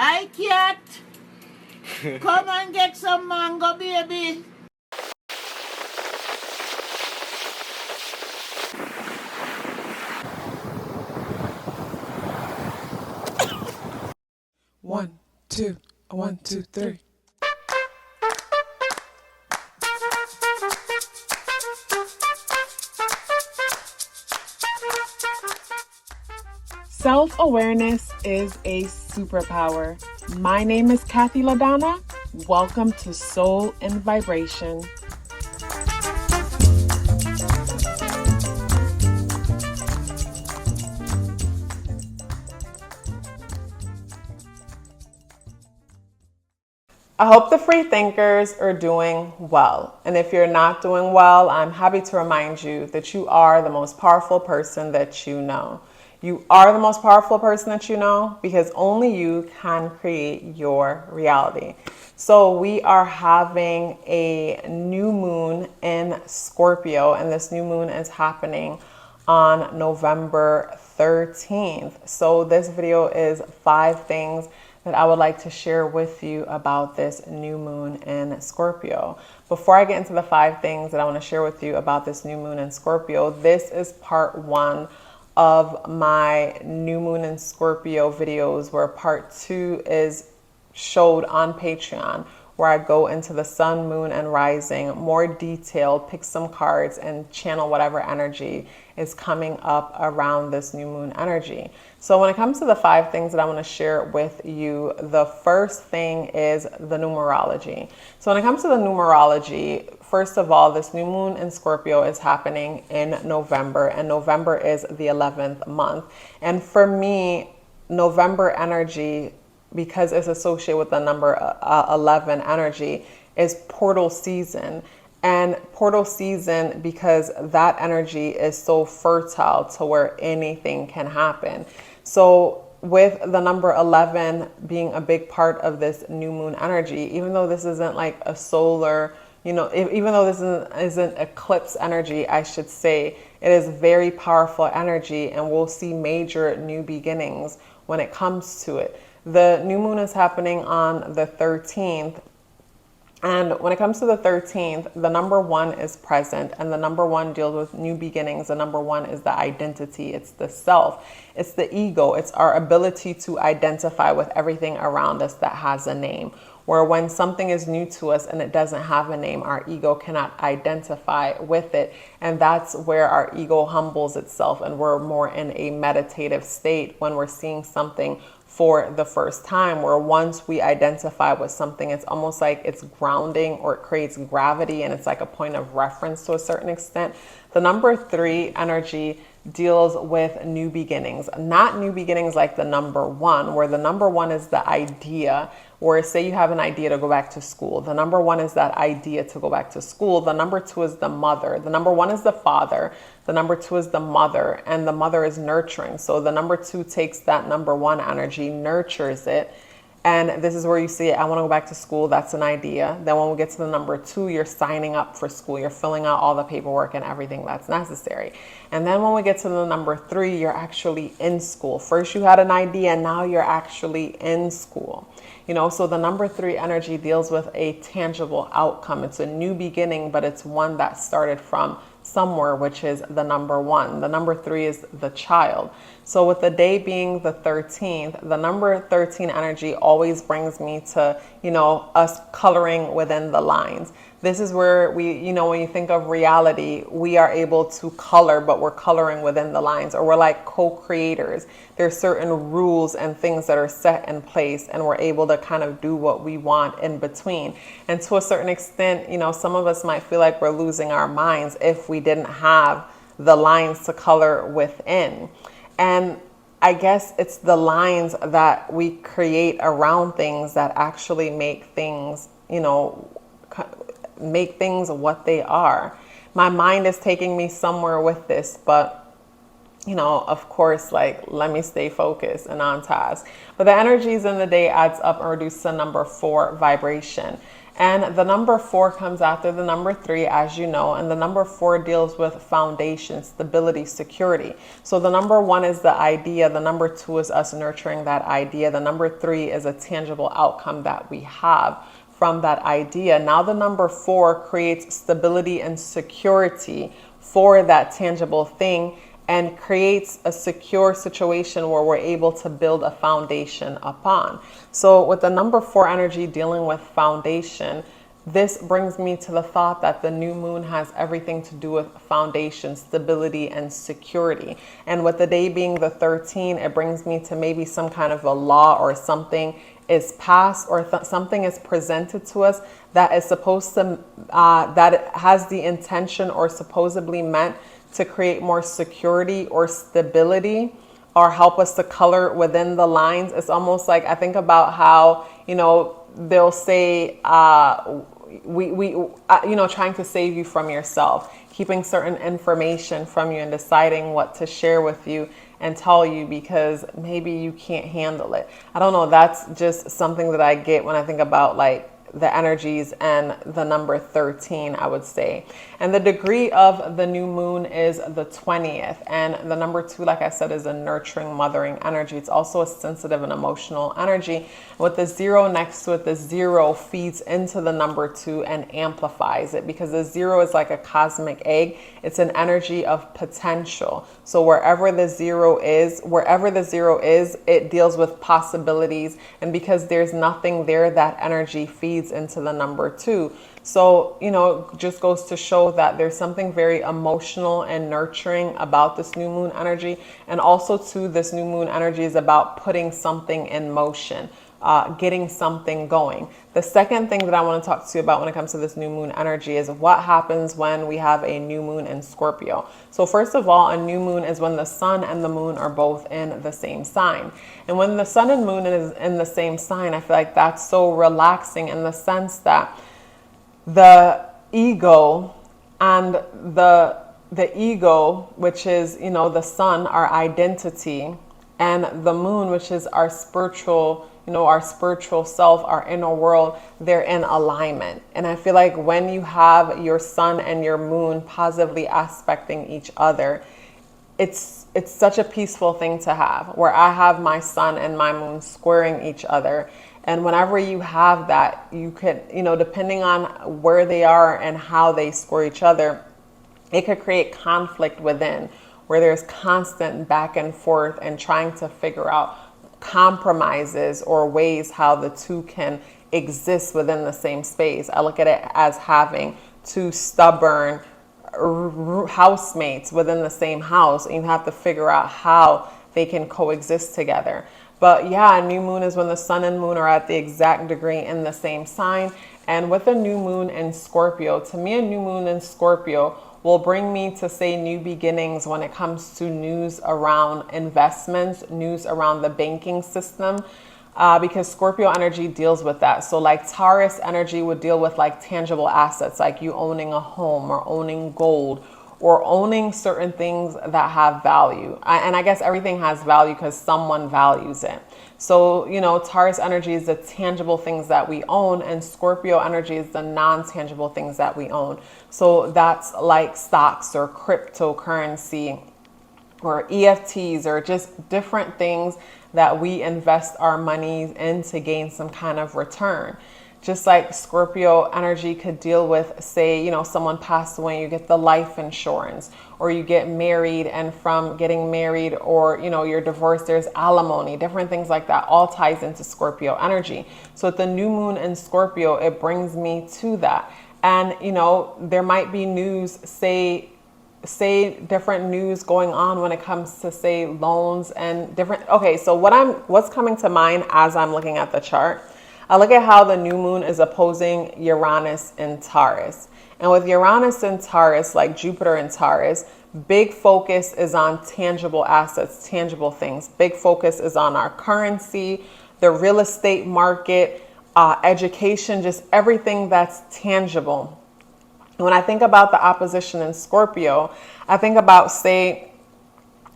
Hi, cat. Come and get some mango, baby. One, two, 1, 2, 3. Self-awareness is a superpower. My name is KathyLaDonna. Welcome to Soul and Vibration. I hope the free thinkers are doing well. And if you're not doing well, I'm happy to remind you that you are the most powerful person that you know. You are the most powerful person that you know because only you can create your reality. So we are having a new moon in Scorpio, and this new moon is happening on November 13th. So this video is 5 things that I would like to share with you about this new moon in Scorpio. Before I get into the 5 things that I want to share with you about this new moon in Scorpio, this is part 1 of my new moon in Scorpio videos, where part 2 is showed on Patreon, where I go into the sun, moon, and rising more detailed, pick some cards, and channel whatever energy is coming up around this new moon energy. So when it comes to the 5 things that I want to share with you, the first thing is the numerology. So when it comes to the numerology, first of all, this new moon in Scorpio is happening in November, and November is the 11th month. And for me, November energy, because it's associated with the number 11 energy, is portal season. And portal season because that energy is so fertile to where anything can happen. So with the number 11 being a big part of this new moon energy, even though this isn't like a solar, even though this isn't eclipse energy, I should say, it is very powerful energy, and we'll see major new beginnings when it comes to it. The new moon is happening on the 13th. And when it comes to the 13th, the number 1 is present, and the number 1 deals with new beginnings. The number 1 is the identity. It's the self. It's the ego. It's our ability to identify with everything around us that has a name. Where when something is new to us and it doesn't have a name, our ego cannot identify with it. And that's where our ego humbles itself, and we're more in a meditative state when we're seeing something for the first time, where once we identify with something, it's almost like it's grounding, or it creates gravity, and it's like a point of reference to a certain extent. The number 3 energy deals with new beginnings, not new beginnings like the number 1, where the number 1 is the idea, where say you have an idea to go back to school. The number 1 is that idea to go back to school. The number 2 is the mother. The number 1 is the father. The number 2 is the mother, and the mother is nurturing. So the number 2 takes that number 1 energy, nurtures it. And this is where you see, I want to go back to school. That's an idea. Then when we get to the number 2, you're signing up for school. You're filling out all the paperwork and everything that's necessary. And then when we get to the number 3, you're actually in school. First you had an idea, now you're actually in school. So the number 3 energy deals with a tangible outcome. It's a new beginning, but it's one that started from somewhere, which is the number 1. The number 3 is the child. So with the day being the 13th, the number 13 energy always brings me to, us coloring within the lines. This is where we, when you think of reality, we are able to color, but we're coloring within the lines, or we're like co-creators. There's certain rules and things that are set in place, and we're able to kind of do what we want in between. And to a certain extent, some of us might feel like we're losing our minds if we didn't have the lines to color within. And I guess it's the lines that we create around things that actually make things, make things what they are. My mind is taking me somewhere with this, but of course, let me stay focused and on task. But the energies in the day adds up and reduces to number 4 vibration. And the number 4 comes after the number 3, as you know, and the number 4 deals with foundation, stability, security. So the number 1 is the idea, the number 2 is us nurturing that idea, the number 3 is a tangible outcome that we have from that idea. Now the number 4 creates stability and security for that tangible thing, and creates a secure situation where we're able to build a foundation upon. So with the number 4 energy dealing with foundation, this brings me to the thought that the new moon has everything to do with foundation, stability, and security. And with the day being the 13th, it brings me to maybe some kind of a law or something is passed, or something is presented to us that is supposed to, that it has the intention or supposedly meant to create more security or stability, or help us to color within the lines. It's almost like, I think about how, you know, they'll say, trying to save you from yourself, keeping certain information from you and deciding what to share with you and tell you because maybe you can't handle it. I don't know. That's just something that I get when I think about like the energies and the number 13, I would say. And the degree of the new moon is the 20th. And the number 2, like I said, is a nurturing, mothering energy. It's also a sensitive and emotional energy. With the 0 next to it, the 0 feeds into the number 2 and amplifies it, because the 0 is like a cosmic egg. It's an energy of potential. So wherever the 0 is, it deals with possibilities. And because there's nothing there, that energy feeds into the number 2. So, you know, just goes to show that there's something very emotional and nurturing about this new moon energy. And also too, this new moon energy is about putting something in motion, getting something going. The second thing that I want to talk to you about when it comes to this new moon energy is what happens when we have a new moon in Scorpio. So first of all, a new moon is when the sun and the moon are both in the same sign. And when the sun and moon is in the same sign, I feel like that's so relaxing, in the sense that the ego and the ego, which is, you know, the sun, our identity, and the moon, which is our spiritual, you know, our spiritual self, our inner world, they're in alignment. And I feel like when you have your sun and your moon positively aspecting each other, it's such a peaceful thing to have, where I have my sun and my moon squaring each other. And whenever you have that, you could, you know, depending on where they are and how they square each other, it could create conflict within, where there's constant back and forth and trying to figure out compromises or ways how the two can exist within the same space. I look at it as having two stubborn housemates within the same house, and you have to figure out how they can coexist together. But yeah, a new moon is when the sun and moon are at the exact degree in the same sign. And with a new moon in Scorpio, to me, a new moon in Scorpio will bring me to say new beginnings when it comes to news around investments, news around the banking system, because Scorpio energy deals with that. So like Taurus energy would deal with like tangible assets, like you owning a home or owning gold or owning certain things that have value. And I guess everything has value because someone values it. So, you know, Taurus energy is the tangible things that we own, and Scorpio energy is the non-tangible things that we own. So that's like stocks or cryptocurrency or EFTs or just different things that we invest our money in to gain some kind of return. Just like Scorpio energy could deal with, say, you know, someone passed away, you get the life insurance, or you get married, and from getting married, or, you know, you're divorced, there's alimony, different things like that, all ties into Scorpio energy. So at the new moon in Scorpio, it brings me to that. And, you know, there might be news, say different news going on when it comes to, say, loans and different. Okay, so what's coming to mind as I'm looking at the chart, I look at how the new moon is opposing Uranus in Taurus. And with Uranus in Taurus, like Jupiter in Taurus, big focus is on tangible assets, tangible things. Big focus is on our currency, the real estate market, education, just everything that's tangible. When I think about the opposition in Scorpio, I think about, say,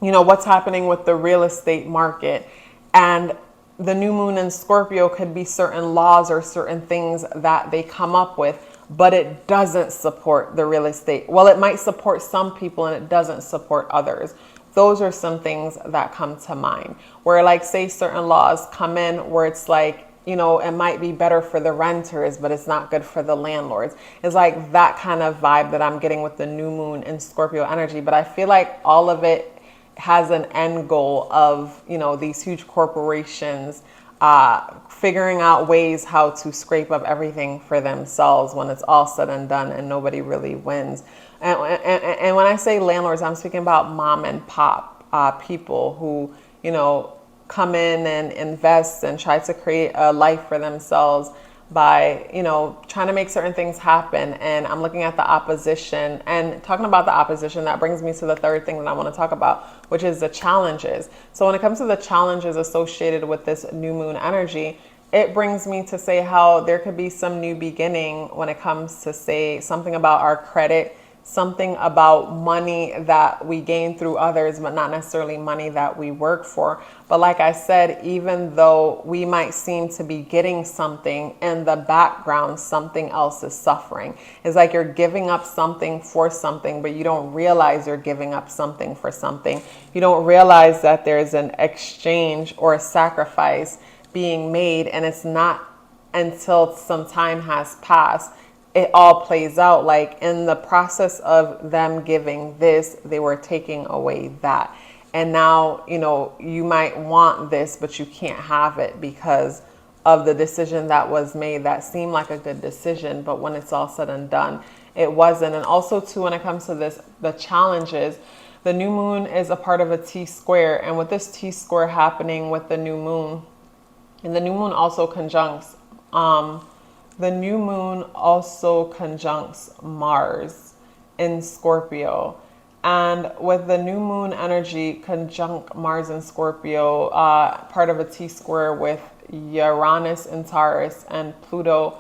you know, what's happening with the real estate market. And the new moon in Scorpio could be certain laws or certain things that they come up with, but it doesn't support the real estate. Well, it might support some people and it doesn't support others. Those are some things that come to mind where, like, say certain laws come in where it's like, you know, it might be better for the renters, but it's not good for the landlords. It's like that kind of vibe that I'm getting with the new moon in Scorpio energy. But I feel like all of it has an end goal of, you know, these huge corporations figuring out ways how to scrape up everything for themselves when it's all said and done and nobody really wins. And when I say landlords, I'm speaking about mom and pop people who, you know, come in and invest and try to create a life for themselves by, you know, trying to make certain things happen. And I'm looking at the opposition, and talking about the opposition, that brings me to the third thing that I want to talk about, which is the challenges. So when it comes to the challenges associated with this new moon energy, it brings me to say how there could be some new beginning when it comes to, say, something about our credit, something about money that we gain through others, but not necessarily money that we work for. But like I said, even though we might seem to be getting something, in the background, something else is suffering. It's like you're giving up something for something, but you don't realize you're giving up something for something. You don't realize that there's an exchange or a sacrifice being made, and it's not until some time has passed it all plays out. Like, in the process of them giving this, they were taking away that. And now, you know, you might want this, but you can't have it because of the decision that was made that seemed like a good decision, but when it's all said and done, it wasn't. And also too, when it comes to this, the challenges, the new moon is a part of a T square. And with this T square happening with the new moon, and the new moon also conjuncts, the new moon also conjuncts Mars in Scorpio. And with the new moon energy conjunct Mars in Scorpio, part of a T square with Uranus in Taurus and Pluto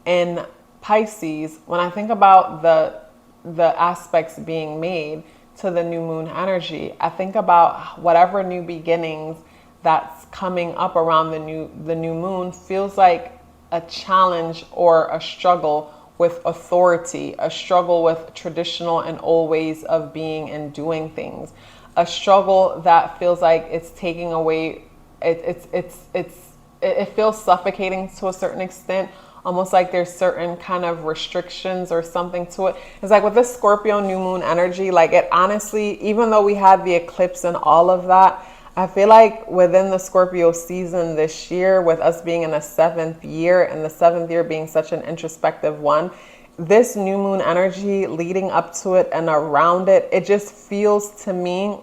in Pisces, when I think about the aspects being made to the new moon energy, I think about whatever new beginnings that's coming up around the new moon feels like a challenge or a struggle with authority, a struggle with traditional and old ways of being and doing things, a struggle that feels like it's taking away, it feels suffocating to a certain extent, almost like there's certain kind of restrictions or something to it. It's like with this Scorpio new moon energy, like, it honestly, even though we had the eclipse and all of that, I feel like within the Scorpio season this year, with us being in the 7th year, and the 7th year being such an introspective one, this new moon energy leading up to it and around it, it just feels to me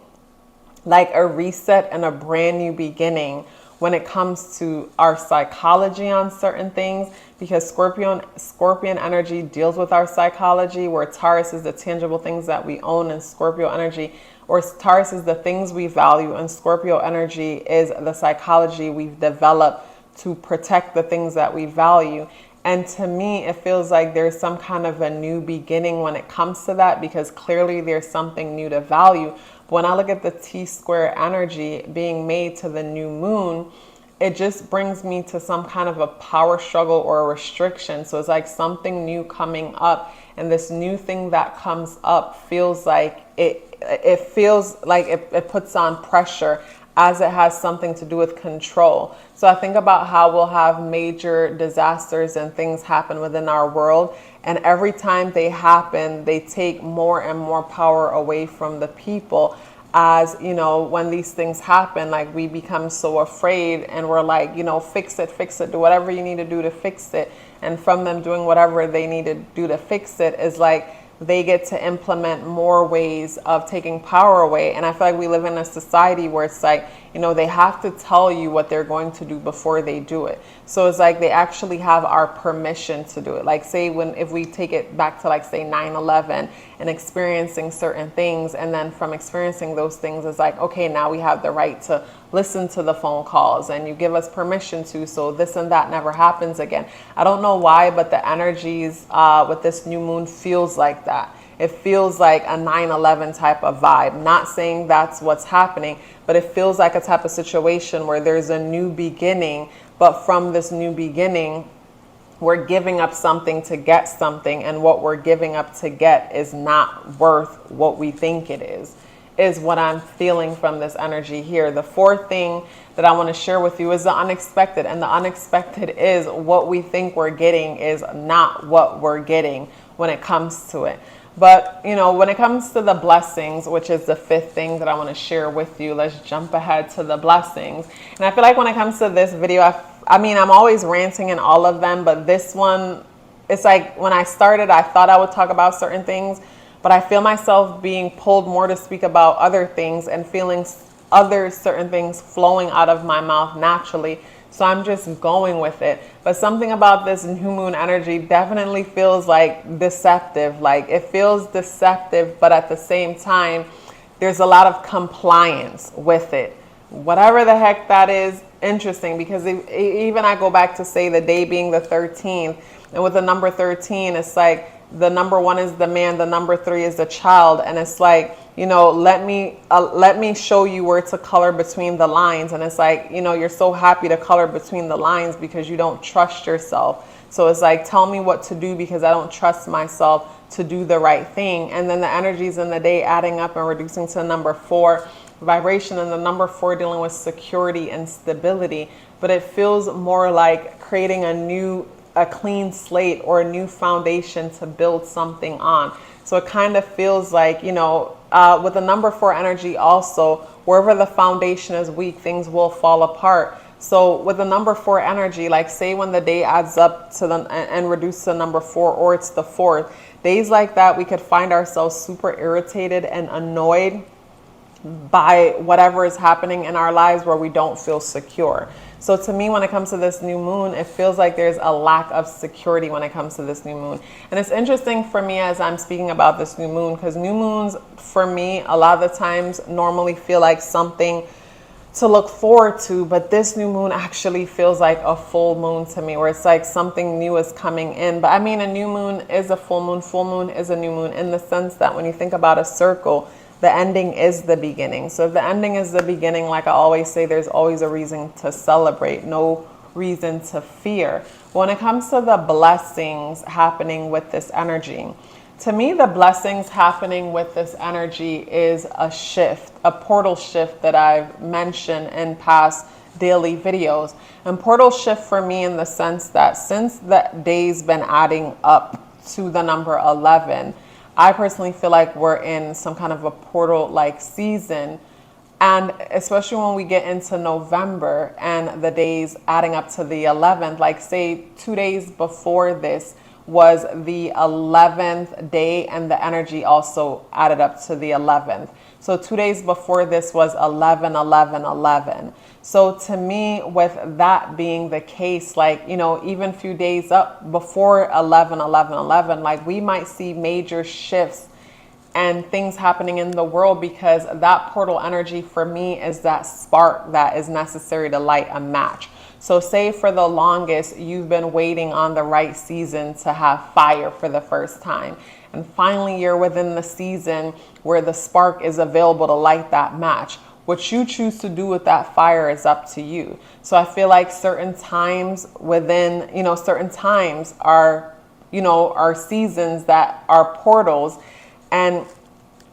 like a reset and a brand new beginning when it comes to our psychology on certain things, because Scorpion energy deals with our psychology, where Taurus is the tangible things that we own, and Scorpio energy, or Taurus is the things we value, and Scorpio energy is the psychology we've developed to protect the things that we value. And to me, it feels like there's some kind of a new beginning when it comes to that, because clearly there's something new to value. But when I look at the T square energy being made to the new moon, it just brings me to some kind of a power struggle or a restriction. So it's like something new coming up, and this new thing that comes up feels like it feels like it puts on pressure, as it has something to do with control. So I think about how we'll have major disasters and things happen within our world, and every time they happen, they take more and more power away from the people. As you know, when these things happen, like, we become so afraid, and we're like, you know, fix it, do whatever you need to do to fix it. And from them doing whatever they need to do to fix it, is like they get to implement more ways of taking power away. And I feel like we live in a society where it's like, you know, they have to tell you what they're going to do before they do it. So it's like they actually have our permission to do it. Like, say, if we take it back to, like, say 9/11 and experiencing certain things, and then from experiencing those things, it's like, okay, now we have the right to listen to the phone calls, and you give us permission to, so this and that never happens again. I don't know why, but the energies with this new moon feels like that. it feels like a 9/11 type of vibe. Not saying that's what's happening, but it feels like a type of situation where there's a new beginning, but from this new beginning, we're giving up something to get something, and what we're giving up to get is not worth what we think it is what I'm feeling from this energy here. The fourth thing that I want to share with you is the unexpected, and the unexpected is what we think we're getting is not what we're getting when it comes to it. But, you know, when it comes to the blessings, which is the fifth thing that I want to share with you, let's jump ahead to the blessings. And I feel like when it comes to this video, I mean, I'm always ranting in all of them, but this one, it's like when I started, I thought I would talk about certain things, but I feel myself being pulled more to speak about other things and feeling other certain things flowing out of my mouth naturally. So I'm just going with it. But something about this new moon energy definitely feels like deceptive. Like it feels deceptive, but at the same time, there's a lot of compliance with it. Whatever the heck that is, interesting, because even I go back to say the day being the 13th, and with the number 13, it's like the number 1 is the man, the number 3 is the child, and it's like, you know, let me show you where to color between the lines. And it's like, you know, you're so happy to color between the lines because you don't trust yourself. So it's like, tell me what to do because I don't trust myself to do the right thing. And then the energies in the day adding up and reducing to number 4 vibration, and the number 4 dealing with security and stability. But it feels more like creating a clean slate or a new foundation to build something on. So it kind of feels like, you know, with the number 4 energy also, wherever the foundation is weak, things will fall apart. So with the number 4 energy, like say when the day adds up to and reduces to number 4, or it's the 4th, days like that, we could find ourselves super irritated and annoyed by whatever is happening in our lives where we don't feel secure. So to me, when it comes to this new moon, it feels like there's a lack of security when it comes to this new moon. And it's interesting for me as I'm speaking about this new moon, because new moons for me, a lot of the times normally feel like something to look forward to, but this new moon actually feels like a full moon to me, where it's like something new is coming in. But I mean, a new moon is a full moon is a new moon, in the sense that when you think about a circle, the ending is the beginning. So if the ending is the beginning, like I always say, there's always a reason to celebrate, no reason to fear. When it comes to the blessings happening with this energy, to me, the blessings happening with this energy is a shift, a portal shift that I've mentioned in past daily videos. And portal shift for me in the sense that since the day's been adding up to the number 11, I personally feel like we're in some kind of a portal-like season. And especially when we get into November and the days adding up to the 11th, like say 2 days before this was the 11th day, and the energy also added up to the 11th. So 2 days before this was 11, 11, 11. So to me, with that being the case, like, you know, even a few days up before 11, 11, 11, like we might see major shifts and things happening in the world, because that portal energy for me is that spark that is necessary to light a match. So say for the longest, you've been waiting on the right season to have fire for the first time. And finally, you're within the season where the spark is available to light that match. What you choose to do with that fire is up to you. So I feel like certain times within, you know, certain times are, you know, are seasons that are portals. And,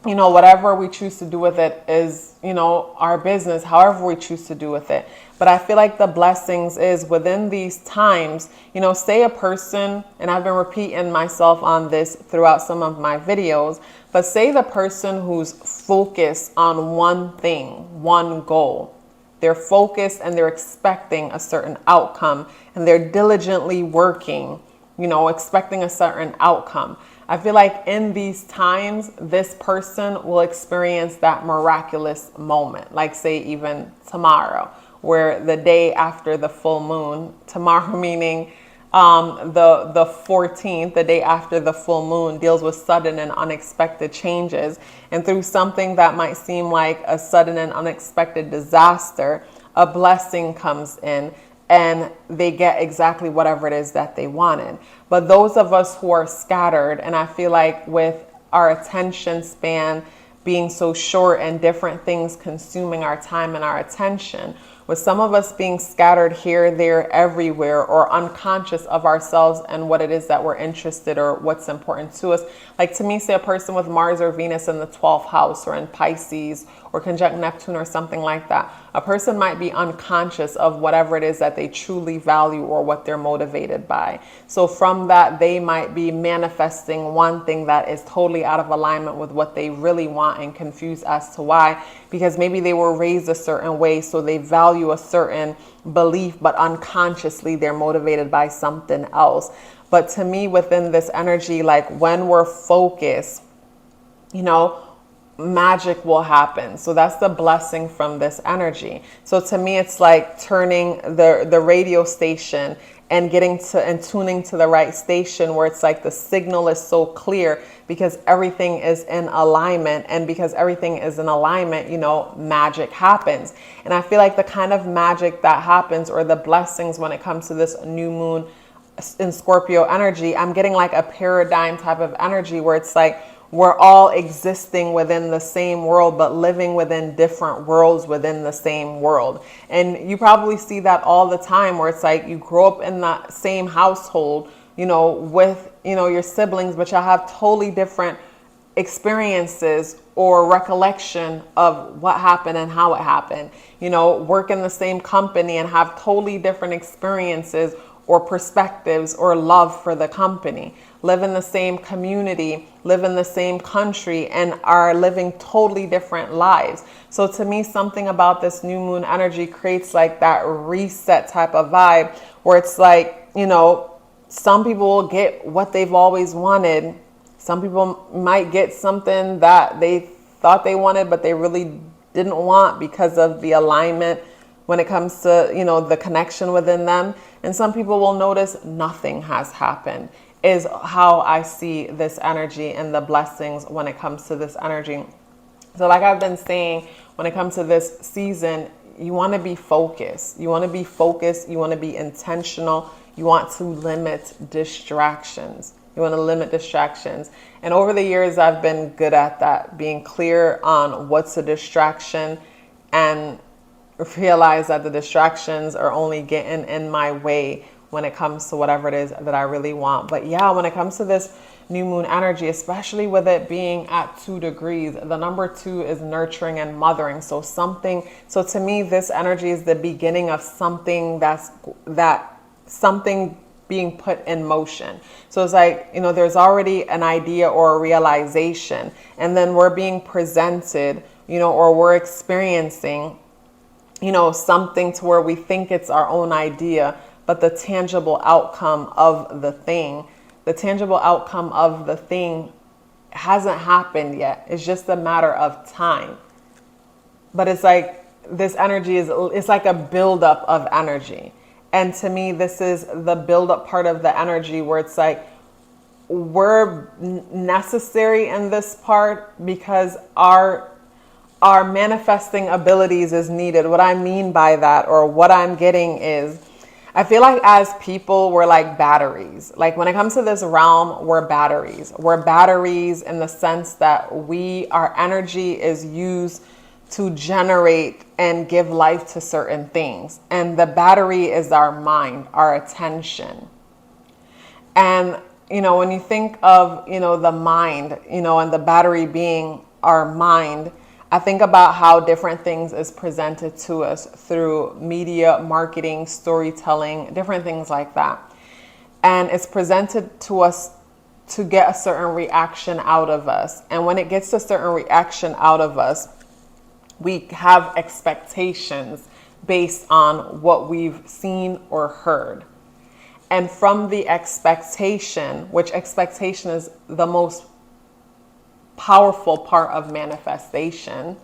you know, whatever we choose to do with it is, you know, our business, however we choose to do with it. But I feel like the blessings is within these times, you know, say a person, and I've been repeating myself on this throughout some of my videos, but say the person who's focused on one thing, one goal, they're focused and they're expecting a certain outcome, and they're diligently working, you know, expecting a certain outcome. I feel like in these times, this person will experience that miraculous moment, like say even tomorrow, where the day after the full moon, tomorrow meaning the 14th, the day after the full moon, deals with sudden and unexpected changes. And through something that might seem like a sudden and unexpected disaster, a blessing comes in and they get exactly whatever it is that they wanted. But those of us who are scattered, and I feel like with our attention span being so short and different things consuming our time and our attention, with some of us being scattered here, there, everywhere, or unconscious of ourselves and what it is that we're interested or what's important to us. Like to me, say a person with Mars or Venus in the 12th house or in Pisces or conjunct Neptune or something like that, a person might be unconscious of whatever it is that they truly value or what they're motivated by. So from that, they might be manifesting one thing that is totally out of alignment with what they really want and confused as to why, because maybe they were raised a certain way, so they value a certain belief, but unconsciously they're motivated by something else. But to me, within this energy, like when we're focused, you know, magic will happen. So that's the blessing from this energy. So to me, it's like turning the radio station and getting to and tuning to the right station where it's like the signal is so clear because everything is in alignment, and because everything is in alignment, you know, magic happens. And I feel like the kind of magic that happens, or the blessings when it comes to this new moon in Scorpio energy, I'm getting like a paradigm type of energy where it's like we're all existing within the same world, but living within different worlds within the same world. And you probably see that all the time where it's like you grow up in that same household, you know, with, you know, your siblings, but you'll have totally different experiences or recollection of what happened and how it happened. You know, work in the same company and have totally different experiences or perspectives or love for the company, live in the same community, live in the same country, and are living totally different lives. So to me, something about this new moon energy creates like that reset type of vibe where it's like, you know, some people will get what they've always wanted. Some people might get something that they thought they wanted, but they really didn't want because of the alignment when it comes to, you know, the connection within them. And some people will notice nothing has happened, is how I see this energy and the blessings when it comes to this energy. So like I've been saying, when it comes to this season, you want to be focused. You want to be focused. You want to be intentional. You want to limit distractions. You want to limit distractions. And over the years, I've been good at that, being clear on what's a distraction and realize that the distractions are only getting in my way when it comes to whatever it is that I really want. But yeah, when it comes to this new moon energy, especially with it being at 2 degrees, the number 2 is nurturing and mothering. So to me, this energy is the beginning of something something being put in motion. So it's like, you know, there's already an idea or a realization, and then we're being presented, you know, or we're experiencing, you know, something to where we think it's our own idea, but the tangible outcome of the thing hasn't happened yet. It's just a matter of time. But it's like this energy it's like a buildup of energy. And to me, this is the buildup part of the energy where it's like we're necessary in this part because our manifesting abilities is needed. What I mean by that, or what I'm getting is, I feel like as people, we're like batteries. Like when it comes to this realm, we're batteries. We're batteries in the sense that our energy is used to generate and give life to certain things. And the battery is our mind, our attention. And, you know, when you think of, you know, the mind, you know, and the battery being our mind, I think about how different things is presented to us through media, marketing, storytelling, different things like that. And it's presented to us to get a certain reaction out of us. And when it gets a certain reaction out of us, we have expectations based on what we've seen or heard. And from the expectation, which expectation is the most powerful part of manifestation.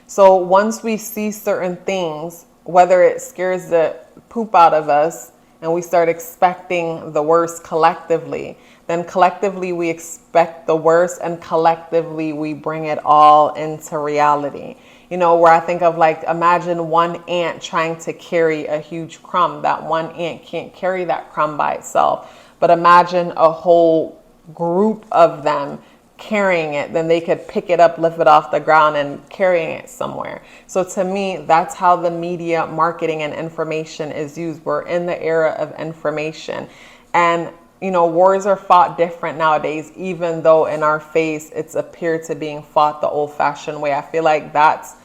So once we see certain things, whether it scares the poop out of us and we start expecting the worst collectively, then collectively we expect the worst, and collectively we bring it all into reality. You know, where I think of like, imagine one ant trying to carry a huge crumb. That one ant can't carry that crumb by itself. But imagine a whole group of them carrying it, then they could pick it up, lift it off the ground and carrying it somewhere. So to me, that's how the media marketing and information is used. We're in the era of information, and wars are fought different nowadays, even though in our face it's appeared to being fought the old fashioned way. I feel like that's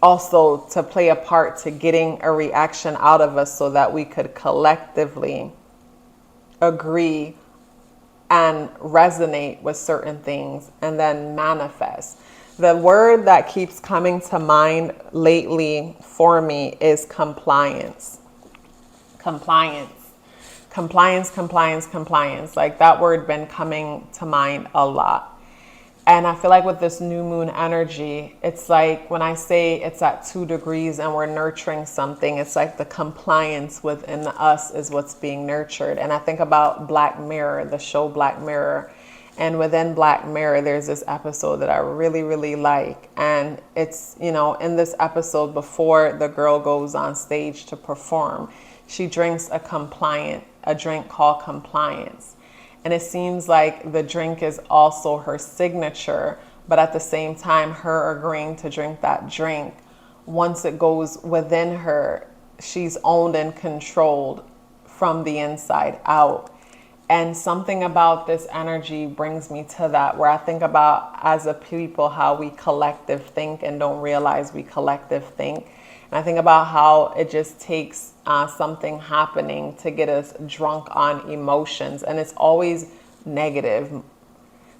also to play a part to getting a reaction out of us so that we could collectively agree and resonate with certain things and then manifest. The word that keeps coming to mind lately for me is compliance. Compliance. Compliance, compliance, compliance. Like that word been coming to mind a lot. And I feel like with this new moon energy, it's like when I say it's at 2 degrees and we're nurturing something, it's like the compliance within us is what's being nurtured. And I think about Black Mirror, the show Black Mirror. And within Black Mirror, there's this episode that I really, really like. And it's, in this episode, before the girl goes on stage to perform, she drinks a drink called Compliance. And it seems like the drink is also her signature, but at the same time, her agreeing to drink that drink, once it goes within her, she's owned and controlled from the inside out. And something about this energy brings me to that, where I think about as a people how we collective think and don't realize we collective think. And I think about how it just takes something happening to get us drunk on emotions, and it's always negative.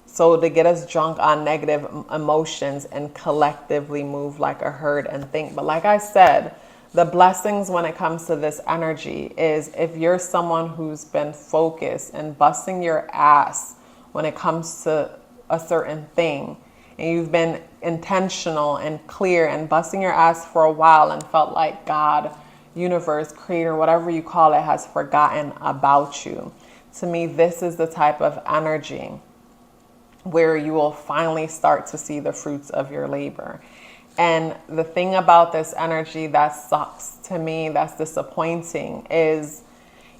So to get us drunk on negative emotions and collectively move like a herd and think. But like I said, the blessings when it comes to this energy is if you're someone who's been focused and busting your ass when it comes to a certain thing, and you've been intentional and clear and busting your ass for a while and felt like God, universe, creator, whatever you call it, has forgotten about you. To me, this is the type of energy where you will finally start to see the fruits of your labor. And the thing about this energy that sucks to me, that's disappointing, is,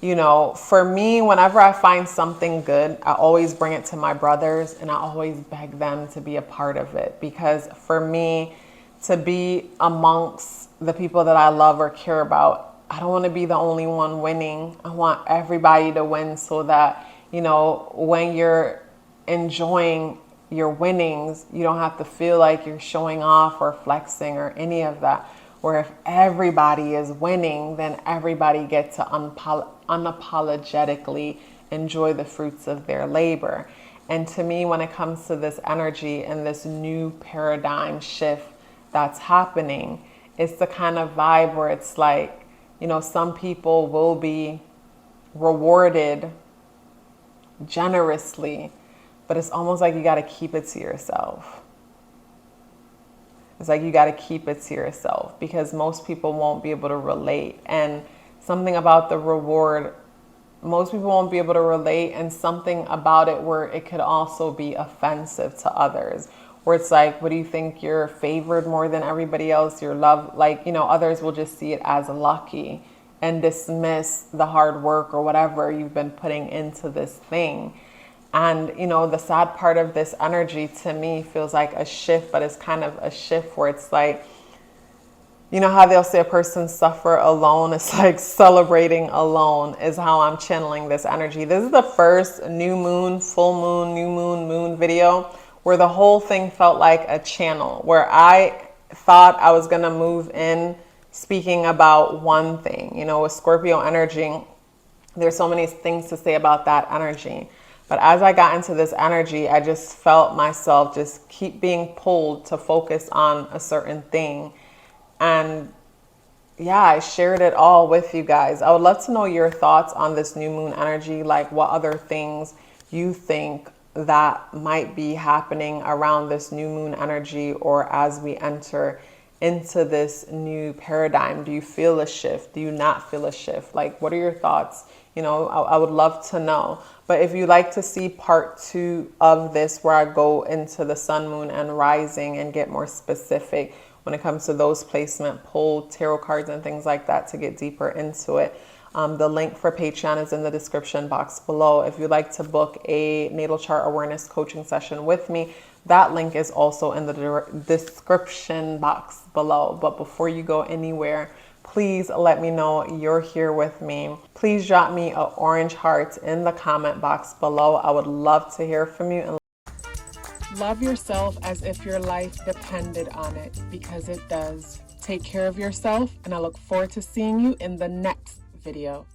for me, whenever I find something good, I always bring it to my brothers and I always beg them to be a part of it. Because for me, to be amongst the people that I love or care about, I don't want to be the only one winning. I want everybody to win so that, when you're enjoying your winnings, you don't have to feel like you're showing off or flexing or any of that. Where if everybody is winning, then everybody gets to unapologetically enjoy the fruits of their labor. And to me, when it comes to this energy and this new paradigm shift that's happening, it's the kind of vibe where it's like, some people will be rewarded generously, but it's almost like you got to keep it to yourself. It's like you got to keep it to yourself because most people won't be able to relate. And something about the reward, most people won't be able to relate, and something about it where it could also be offensive to others. Where it's like, what do you think, you're favored more than everybody else? You're loved, others will just see it as lucky and dismiss the hard work or whatever you've been putting into this thing. And, the sad part of this energy to me feels like a shift, but it's kind of a shift where it's like, how they'll say a person suffer alone. It's like celebrating alone is how I'm channeling this energy. This is the first new moon, full moon, new moon, moon video where the whole thing felt like a channel where I thought I was going to move in speaking about one thing. With Scorpio energy, there's so many things to say about that energy. But as I got into this energy, I just felt myself just keep being pulled to focus on a certain thing. And yeah, I shared it all with you guys. I would love to know your thoughts on this new moon energy, like what other things you think that might be happening around this new moon energy or as we enter into this new paradigm. Do you feel a shift? Do you not feel a shift? Like, what are your thoughts? I would love to know. But if you'd like to see part 2 of this, where I go into the sun, moon, and rising and get more specific when it comes to those placement, pull tarot cards and things like that to get deeper into it, The link for Patreon is in the description box below. If you'd like to book a natal chart awareness coaching session with me, that link is also in the description box below. But before you go anywhere, please let me know you're here with me. Please drop me an orange heart in the comment box below. I would love to hear from you. And love yourself as if your life depended on it, because it does. Take care of yourself, and I look forward to seeing you in the next video.